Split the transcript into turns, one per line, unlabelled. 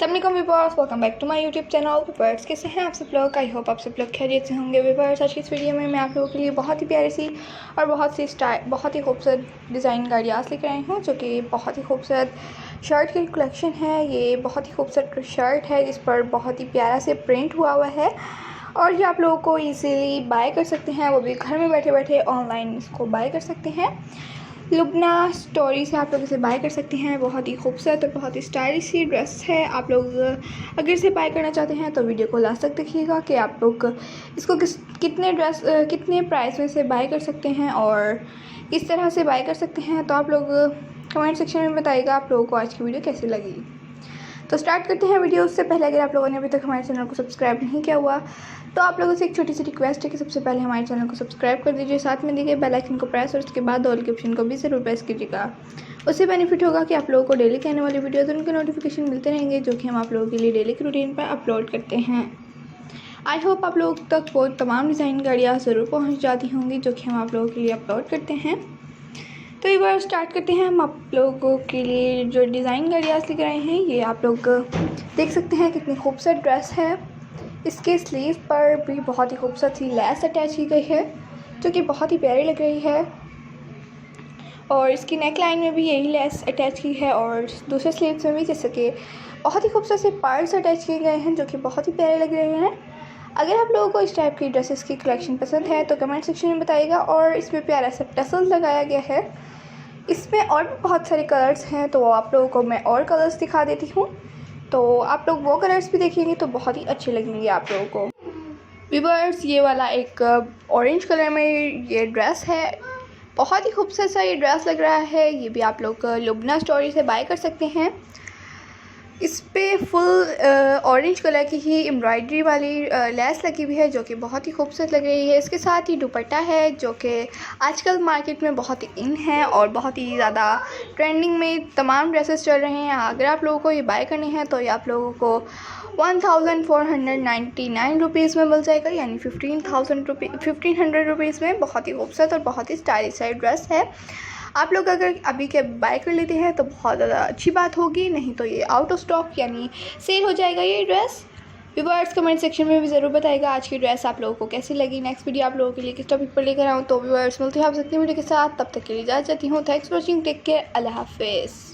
अस्सलाम viewers, welcome back to my YouTube channel viewers. कैसे हैं आप सब लोग? आई होप आप सब लोग खैरियत से होंगे। व्यूअर्स, आज की इस वीडियो में मैं आप लोगों के लिए बहुत ही प्यारी सी और बहुत ही खूबसूरत डिज़ाइन गाड़ियाँ लेकर आई हूँ, जो कि बहुत ही खूबसूरत शर्ट की कलेक्शन है। ये बहुत ही खूबसूरत शर्ट है जिस पर बहुत ही प्यारा से प्रिंट हुआ है और ये आप लोगों को ईज़िली बाय कर सकते हैं, वो भी घर में बैठे बैठे ऑनलाइन इसको बाय कर सकते हैं। लुबना स्टोरी से आप लोग इसे बाय कर सकते हैं। बहुत ही खूबसूरत और बहुत ही स्टाइलिश सी ड्रेस है। आप लोग अगर इसे बाय करना चाहते हैं तो वीडियो को लास्ट तक देखिएगा कि आप लोग इसको कितने प्राइस में से बाय कर सकते हैं और किस तरह से बाय कर सकते हैं। तो आप लोग कमेंट सेक्शन में बताइएगा आप लोगों को आज की वीडियो कैसी लगी। तो स्टार्ट करते हैं वीडियो। उससे पहले अगर आप लोगों ने अभी तक हमारे चैनल को सब्सक्राइब नहीं किया हुआ तो आप लोगों से एक छोटी सी रिक्वेस्ट है कि सबसे पहले हमारे चैनल को सब्सक्राइब कर दीजिए, साथ में दी गई बेल आइकन को प्रेस और उसके बाद ऑल के ऑप्शन को भी ज़रूर प्रेस कीजिएगा। उससे बेनिफिट होगा कि आप लोगों को डेली के आने वाली वीडियोज़ उनके नोटिफिकेशन मिलते रहेंगे, जो कि हम आप लोगों के लिए डेली की रूटीन पर अपलोड करते हैं। आई होप आप लोग तक वो तमाम डिज़ाइन गाड़ियाँ ज़रूर पहुँच जाती होंगी जो कि हम आप लोगों के लिए अपलोड करते हैं। तो एक बार स्टार्ट करते हैं। हम आप लोगों के लिए जो डिज़ाइन गाड़ियाँ लेकर आए हैं, ये आप लोग देख सकते हैं कितनी खूबसूरत ड्रेस है। इसके स्लीव पर भी बहुत ही खूबसूरत सी लेस अटैच की गई है, जो कि बहुत ही प्यारी लग रही है। और इसकी नेक लाइन में भी यही लेस अटैच की है और दूसरे स्लीव्स में भी जैसे कि बहुत ही खूबसूरत से पर्ल्स अटैच किए गए हैं, जो कि बहुत ही प्यारे लग रहे हैं। अगर आप लोगों को इस टाइप की ड्रेसेस की कलेक्शन पसंद है तो कमेंट सेक्शन में बताइएगा। और इसमें प्यारा सा टसल लगाया गया है। इसमें और भी बहुत सारे कलर्स हैं, तो आप लोगों को मैं और कलर्स दिखा देती हूँ, तो आप लोग वो कलर्स भी देखेंगे तो बहुत ही अच्छे लगेंगे आप लोगों को। व्यूअर्स, ये वाला एक ऑरेंज कलर में ये ड्रेस है। बहुत ही खूबसूरत सा ये ड्रेस लग रहा है। ये भी आप लोग लुबना स्टोरी से बाय कर सकते हैं। इस पे फुल ऑरेंज कलर की ही एम्ब्रॉयडरी वाली लेस लगी हुई है, जो कि बहुत ही खूबसूरत लग रही है। इसके साथ ही दुपट्टा है, जो कि आजकल मार्केट में बहुत ही इन है और बहुत ही ज़्यादा ट्रेंडिंग में तमाम ड्रेसेस चल रहे हैं। अगर आप लोगों को ये बाय करनी है तो ये आप लोगों को 1499 रुपीज़ में मिल जाएगा, यानी 1500 रुपीज़ में। बहुत ही खूबसूरत और बहुत ही स्टाइलिश ड्रेस है। आप लोग अगर अभी के बाय कर लेते हैं तो बहुत ज़्यादा अच्छी बात होगी, नहीं तो ये आउट ऑफ स्टॉक यानी सेल हो जाएगा ये ड्रेस। व्यूअर्स, कमेंट सेक्शन में भी ज़रूर बताएगा आज की ड्रेस आप लोगों को कैसी लगी। नेक्स्ट वीडियो आप लोगों के लिए किस टॉपिक पर लेकर आऊँ। तो व्यूअर्स, मिलते हैं आप सकते वीडियो के साथ, तब तक के लिए इजाज़त चाहती हूँ। Thanks for watching, take care, अल्लाह हाफिज़।